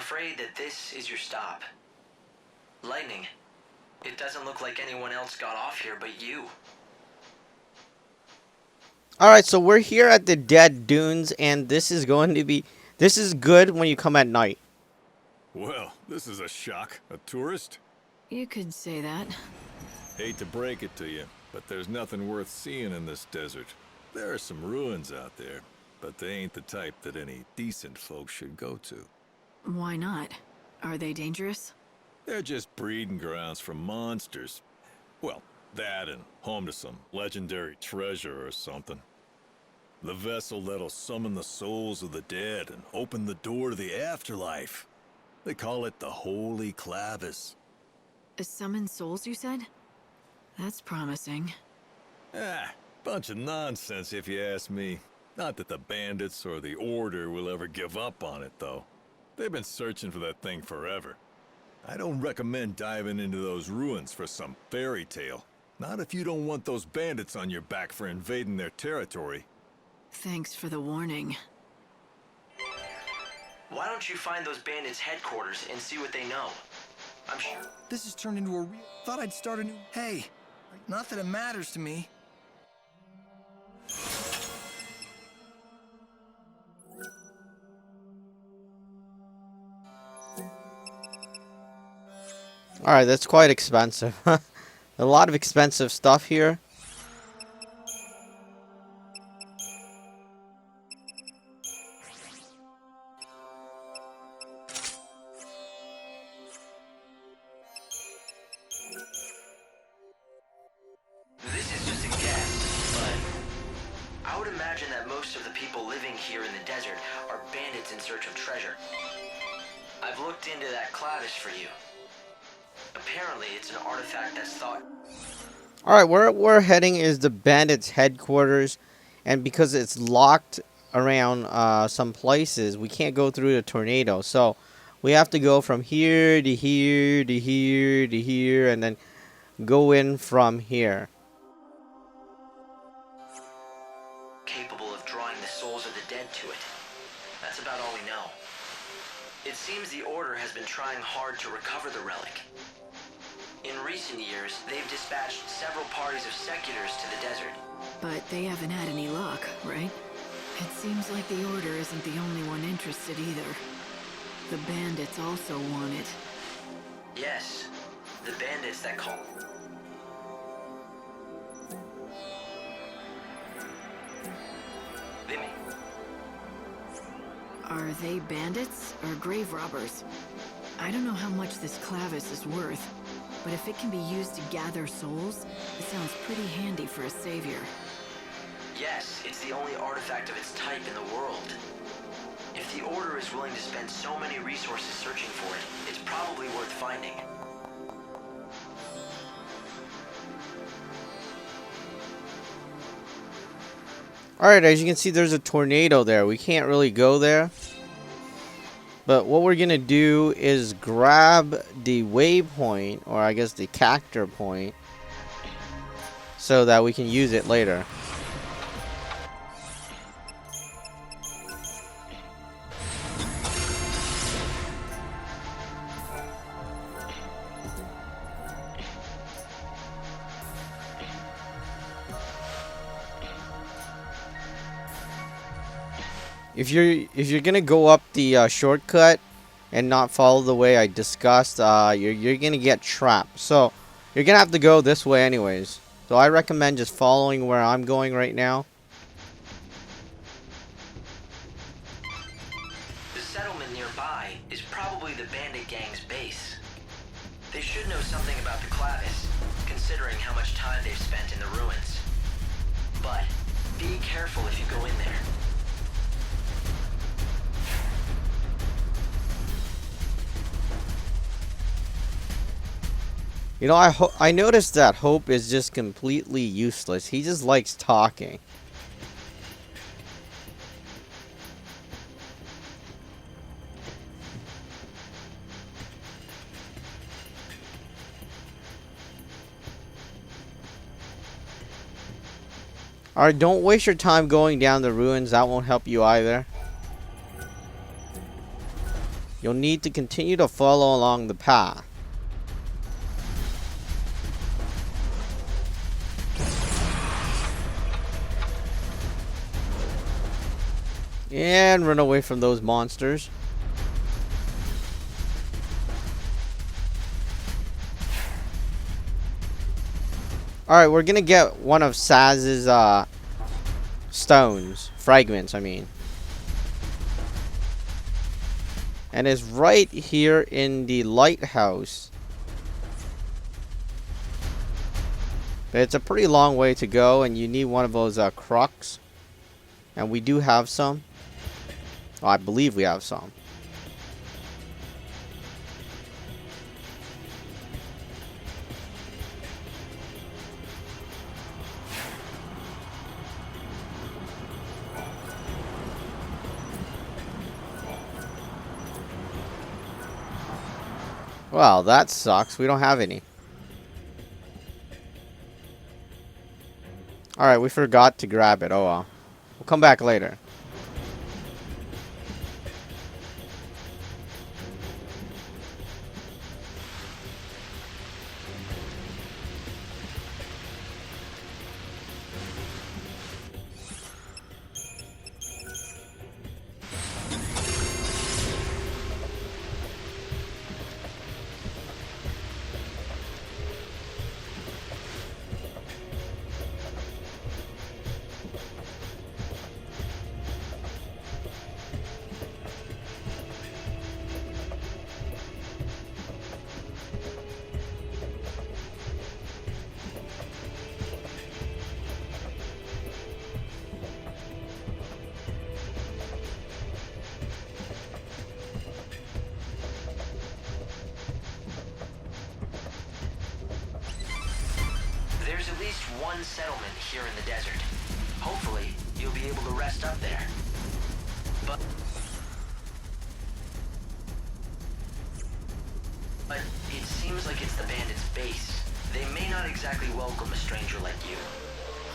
afraid that this is your stop. Lightning, it doesn't look like anyone else got off here but you. Alright, so we're here at the Dead Dunes, and this is going to be... This is good when you come at night. Well, this is a shock. A tourist? You could say that. Hate to break it to you, but there's nothing worth seeing in this desert. There are some ruins out there, but they ain't the type that any decent folks should go to. Why not? Are they dangerous? They're just breeding grounds for monsters. Well, that and home to some legendary treasure or something. The vessel that'll summon the souls of the dead and open the door to the afterlife. They call it the Holy Clavis. Summon souls, you said? That's promising. Bunch of nonsense if you ask me. Not that the bandits or the Order will ever give up on it, though. They've been searching for that thing forever. I don't recommend diving into those ruins for some fairy tale. Not if you don't want those bandits on your back for invading their territory. Thanks for the warning. Why don't you find those bandits' headquarters and see what they know? I'm sure... This has turned into a real... Thought I'd start a new... Hey, not that it matters to me. Alright, that's quite expensive. A lot of expensive stuff here. This is just a guess, but I would imagine that most of the people living here in the desert are bandits in search of treasure. I've looked into that clavis for you. Apparently, it's an artifact that's thought... Alright, where we're heading is the bandits' headquarters. And because it's locked around some places, we can't go through the tornado. So, we have to go from here to here to here to here, and then go in from here. capable of drawing the souls of the dead to it. That's about all we know. It seems the Order has been trying hard to recover the relic. In recent years, they've dispatched several parties of seculars to the desert. But they haven't had any luck, right? It seems like the Order isn't the only one interested either. The bandits also want it. Yes, the bandits that call... They may... Are they bandits or grave robbers? I don't know how much this clavis is worth, but if it can be used to gather souls, it sounds pretty handy for a savior. Yes, it's the only artifact of its type in the world. If the Order is willing to spend so many resources searching for it, it's probably worth finding. Alright, as you can see, there's a tornado there. We can't really go there. But what we're going to do is grab the waypoint, or I guess the cactor point, so that we can use it later. If you're gonna go up the shortcut and not follow the way I discussed, you're gonna get trapped. So you're gonna have to go this way anyways. So I recommend just following where I'm going right now. The settlement nearby is probably the bandit gang's base. They should know something about the clavis, considering how much time they've spent in the ruins. But be careful if you go in there. You know, I noticed that Hope is just completely useless. He just likes talking. Alright, don't waste your time going down the ruins. That won't help you either. You'll need to continue to follow along the path. And run away from those monsters. Alright, we're gonna get one of Saz's stones. Fragments, I mean. And it's right here in the lighthouse. But it's a pretty long way to go, and you need one of those crux. And we do have some. Well, I believe we have some. Well, that sucks. We don't have any. Alright, we forgot to grab it. Oh well. We'll come back later. There's at least one settlement here in the desert. Hopefully, you'll be able to rest up there. But it seems like it's the bandits' base. They may not exactly welcome a stranger like you.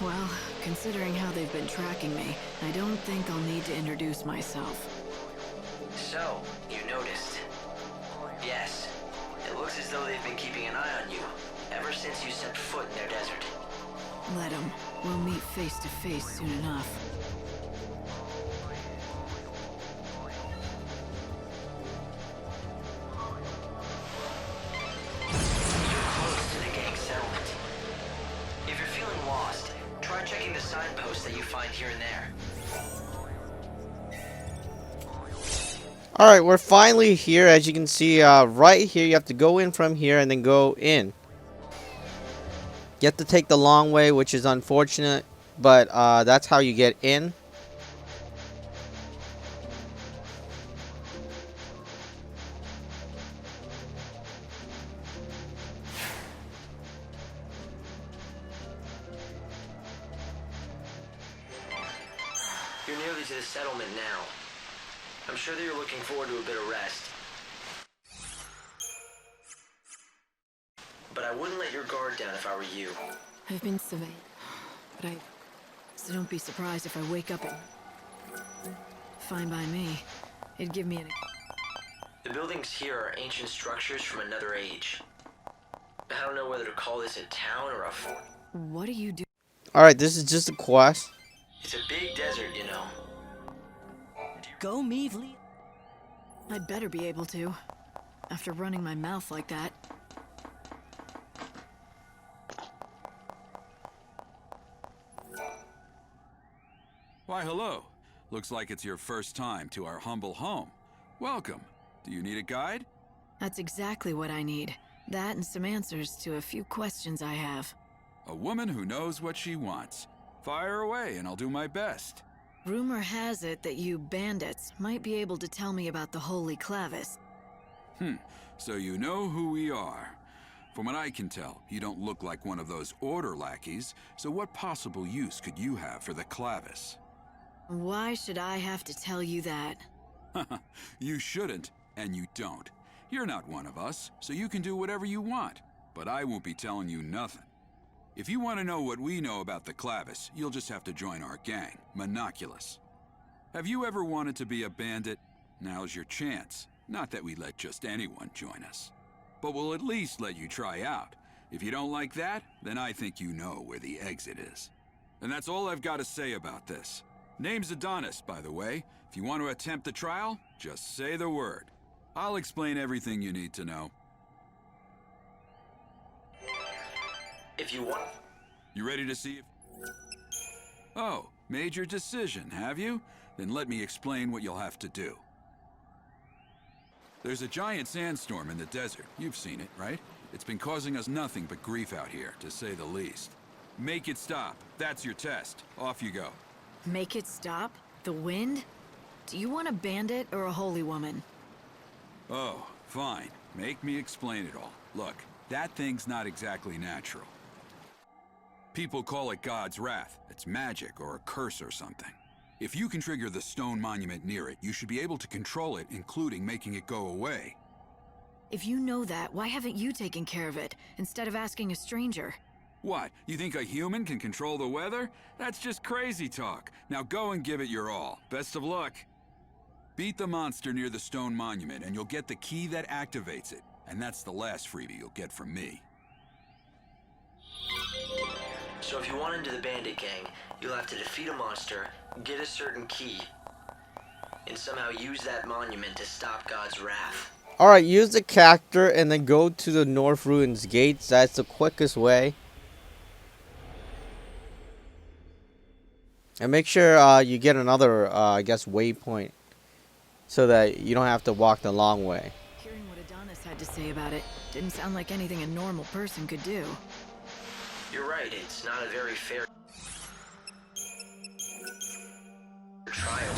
Well, considering how they've been tracking me, I don't think I'll need to introduce myself. So, you noticed. Yes, it looks as though they've been keeping an eye on you ever since you stepped foot in their desert. Let 'em. We'll meet face to face soon enough. You're close to the gang settlement. If you're feeling lost, try checking the signposts that you find here and there. Alright, we're finally here. As you can see, right here, you have to go in from here and then go in. You have to take the long way, which is unfortunate, but that's how you get in. You're nearly to the settlement now. I'm sure that you're looking forward to a bit of rest. But I wouldn't let your guard down if I were you. I've been surveyed, but so don't be surprised if I wake up at... Fine by me. It'd give me an... The buildings here are ancient structures from another age. I don't know whether to call this a town or a fort. What do you do? Alright, this is just a quest. It's a big desert, you know. Go Meavly. I'd better be able to. After running my mouth like that. Why, hello. Looks like it's your first time to our humble home. Welcome. Do you need a guide? That's exactly what I need. That and some answers to a few questions I have. A woman who knows what she wants. Fire away and I'll do my best. Rumor has it that you bandits might be able to tell me about the Holy Clavis. So you know who we are. From what I can tell, you don't look like one of those order lackeys, so what possible use could you have for the Clavis? Why should I have to tell you that? You shouldn't, and you don't. You're not one of us, so you can do whatever you want, but I won't be telling you nothing. If you want to know what we know about the Clavis, you'll just have to join our gang, Monoculus. Have you ever wanted to be a bandit? Now's your chance. Not that we let just anyone join us. But we'll at least let you try out. If you don't like that, then I think you know where the exit is. And that's all I've got to say about this. Name's Adonis, by the way. If you want to attempt the trial, just say the word. I'll explain everything you need to know. If you want... You ready to see if... Oh, made your decision, have you? Then let me explain what you'll have to do. There's a giant sandstorm in the desert. You've seen it, right? It's been causing us nothing but grief out here, to say the least. Make it stop. That's your test. Off you go. Make it stop? The wind? Do you want a bandit or a holy woman? Oh, fine. Make me explain it all. Look, that thing's not exactly natural. People call it God's wrath. It's magic or a curse or something. If you can trigger the stone monument near it, you should be able to control it, including making it go away. If you know that, why haven't you taken care of it, instead of asking a stranger? What, you think a human can control the weather? That's just crazy talk. Now go and give it your all. Best of luck. Beat the monster near the stone monument, and you'll get the key that activates it. And that's the last freebie you'll get from me. So if you want into the Bandit gang, you'll have to defeat a monster, get a certain key, and somehow use that monument to stop God's wrath. Alright, use the cactus and then go to the North Ruins gates. That's the quickest way. And make sure you get another, I guess, waypoint, so that you don't have to walk the long way. Hearing what Adonis had to say about it didn't sound like anything a normal person could do. You're right, it's not a very fair trial.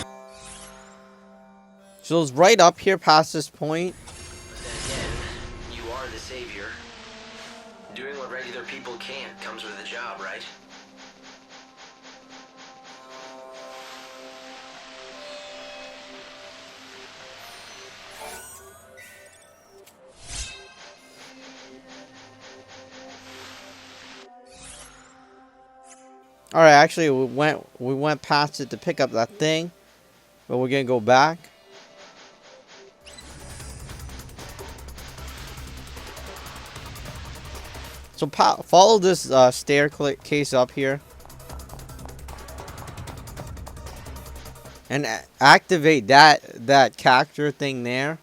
So it's right up here past this point. But then again, you are the savior. Doing what regular people can't comes with a job, right? Alright, actually we went past it to pick up that thing, but we're gonna go back. So follow this staircase up here and activate that cactus thing there.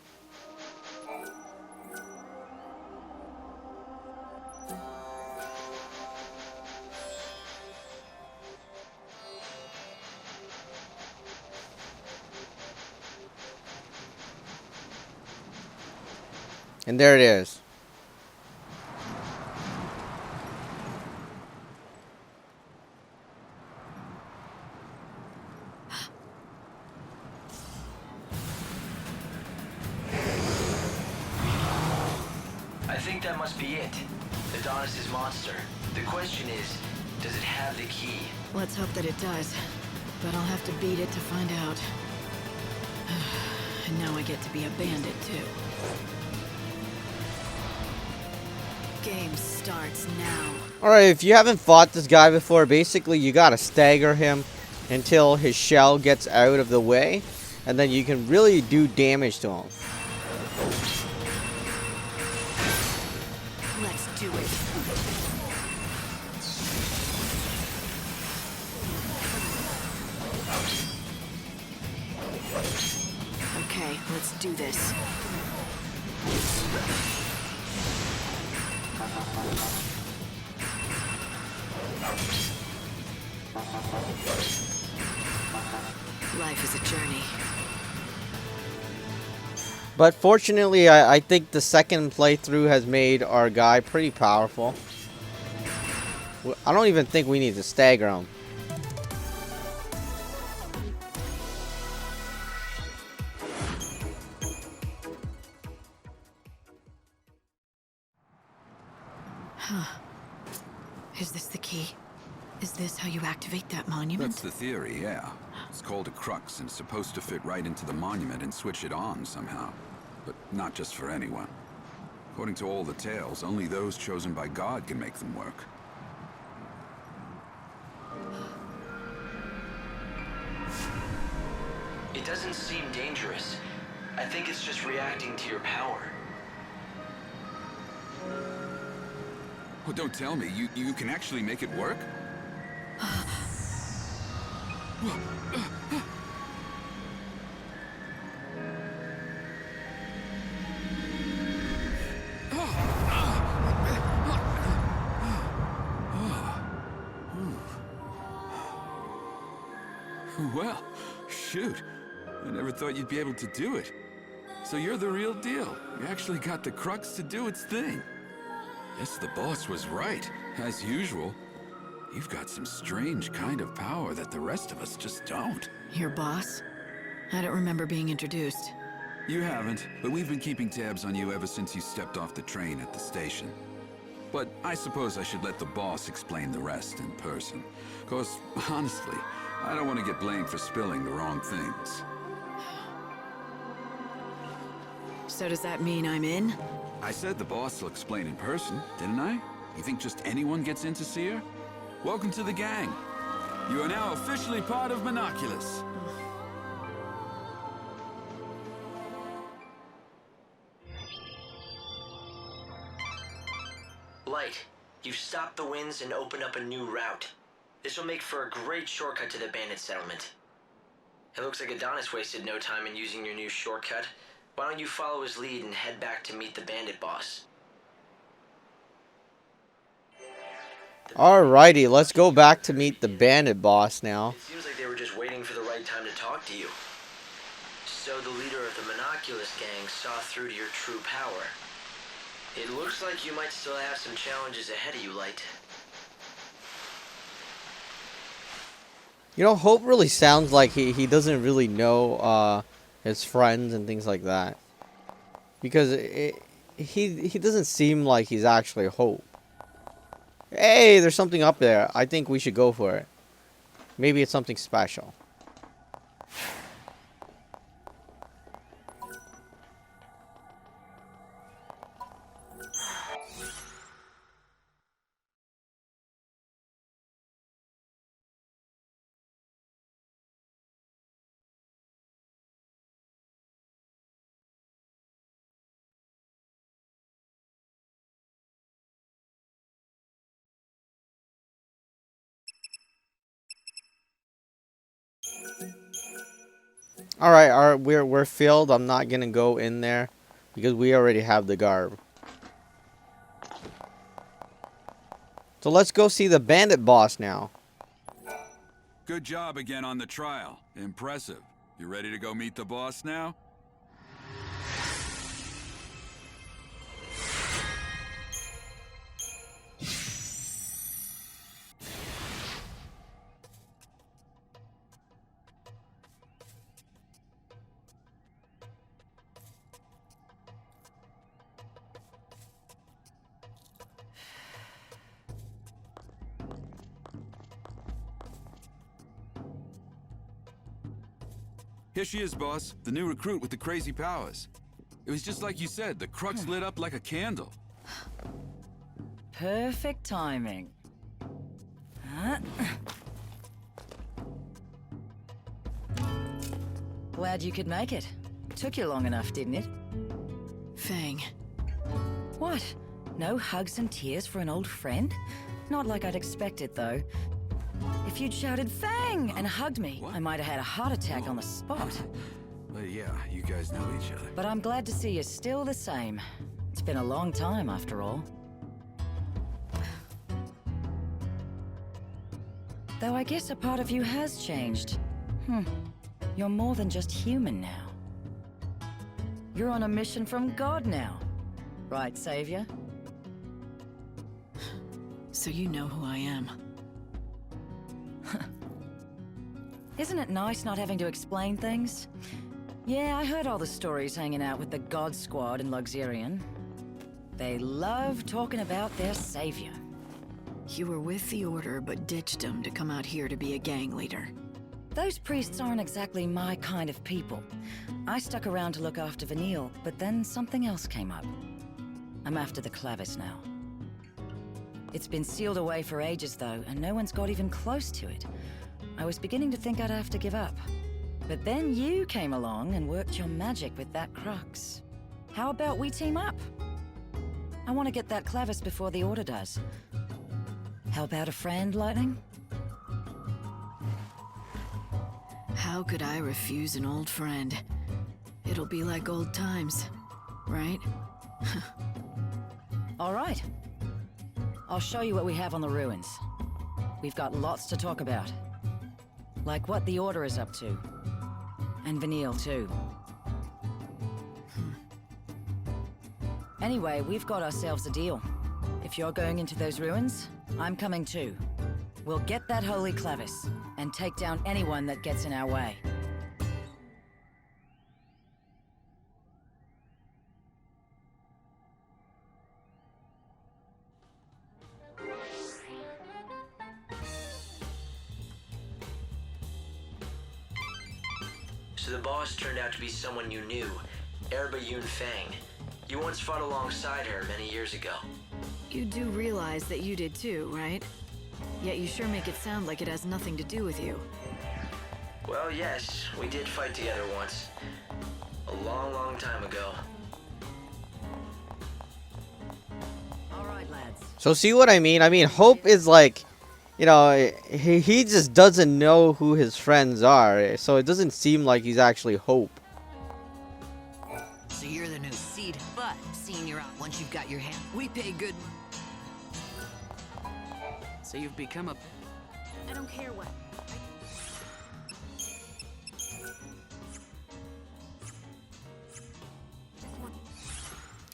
And there it is. I think that must be it. Adonis's monster. The question is, does it have the key? Let's hope that it does. But I'll have to beat it to find out. And now I get to be a bandit, too. Game starts now. Alright, if you haven't fought this guy before, basically you gotta stagger him until his shell gets out of the way, and then you can really do damage to him. Let's do it. Okay, let's do this. Life is a journey. But fortunately, I think the second playthrough has made our guy pretty powerful. I don't even think we need to stagger him. Huh. Is this the key? Is this how you activate that monument? That's the theory, yeah. It's called a crux and it's supposed to fit right into the monument and switch it on somehow. But not just for anyone. According to all the tales, only those chosen by God can make them work. It doesn't seem dangerous. I think it's just reacting to your power. Oh, don't tell me. You can actually make it work? Well, shoot. I never thought you'd be able to do it. So you're the real deal. You actually got the crux to do its thing. Guess the boss was right, as usual. You've got some strange kind of power that the rest of us just don't. Your boss? I don't remember being introduced. You haven't, but we've been keeping tabs on you ever since you stepped off the train at the station. But I suppose I should let the boss explain the rest in person. 'Cause, honestly, I don't want to get blamed for spilling the wrong things. So does that mean I'm in? I said the boss will explain in person, didn't I? You think just anyone gets in to see her? Welcome to the gang. You are now officially part of Monoculus. Light, you've stopped the winds and opened up a new route. This will make for a great shortcut to the Bandit settlement. It looks like Adonis wasted no time in using your new shortcut. Why don't you follow his lead and head back to meet the Bandit boss? Alrighty, let's go back to meet the Bandit boss now. It seems like they were just waiting for the right time to talk to you. So the leader of the Monoculus gang saw through to your true power. It looks like you might still have some challenges ahead of you, Light. You know, Hope really sounds like he doesn't really know his friends and things like that. Because he doesn't seem like he's actually Hope. Hey, there's something up there. I think we should go for it. Maybe it's something special. All right, we're filled. I'm not gonna go in there because we already have the garb. So let's go see the Bandit boss now. Good job again on the trial. Impressive. You ready to go meet the boss now? Here she is, boss. The new recruit with the crazy powers. It was just like you said, the crux lit up like a candle. Perfect timing. Glad you could make it. Took you long enough, didn't it? Fang. What? No hugs and tears for an old friend? Not like I'd expected, though. If you'd shouted Fang and hugged me, What? I might have had a heart attack on the spot. But yeah, you guys know each other. But I'm glad to see you're still the same. It's been a long time, after all. Though I guess a part of you has changed. You're more than just human now. You're on a mission from God now. Right, Savior? So you know who I am. Isn't it nice not having to explain things? Yeah, I heard all the stories hanging out with the God Squad in Luxurion. They love talking about their savior. You were with the Order, but ditched them to come out here to be a gang leader. Those priests aren't exactly my kind of people. I stuck around to look after Vanille, but then something else came up. I'm after the Clavis now. It's been sealed away for ages, though, and no one's got even close to it. I was beginning to think I'd have to give up. But then you came along and worked your magic with that crux. How about we team up? I want to get that Clavis before the Order does. How about a friend, Lightning? How could I refuse an old friend? It'll be like old times, right? All right. I'll show you what we have on the ruins. We've got lots to talk about. Like what the Order is up to. And Vanille, too. Anyway, we've got ourselves a deal. If you're going into those ruins, I'm coming too. We'll get that holy Clavis, and take down anyone that gets in our way. So the boss turned out to be someone you knew, Erba Fang. You once fought alongside her many years ago. You do realize that you did too, right? Yet you sure make it sound like it has nothing to do with you. Well, yes, we did fight together once. A long, long time ago. All right, lads. So see what I mean? I mean, Hope is like, you know, he just doesn't know who his friends are. So it doesn't seem like he's actually Hope. So you're the new seed, but seeing you're out once you've got your hand, we pay good. So you've become a... I don't care what.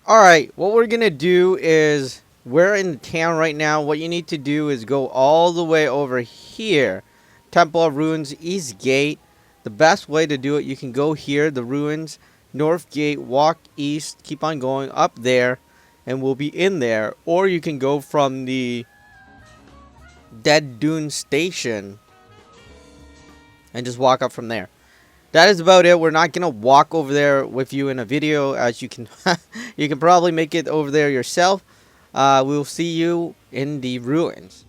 Alright, what we're gonna do is, we're in town right now. What you need to do is go all the way over here. Temple of Ruins, East Gate. The best way to do it, you can go here, the ruins, North Gate, walk east, keep on going up there, and we'll be in there. Or you can go from the Dead Dune Station and just walk up from there. That is about it. We're not gonna walk over there with you in a video, as you can you can probably make it over there yourself. We'll see you in the ruins.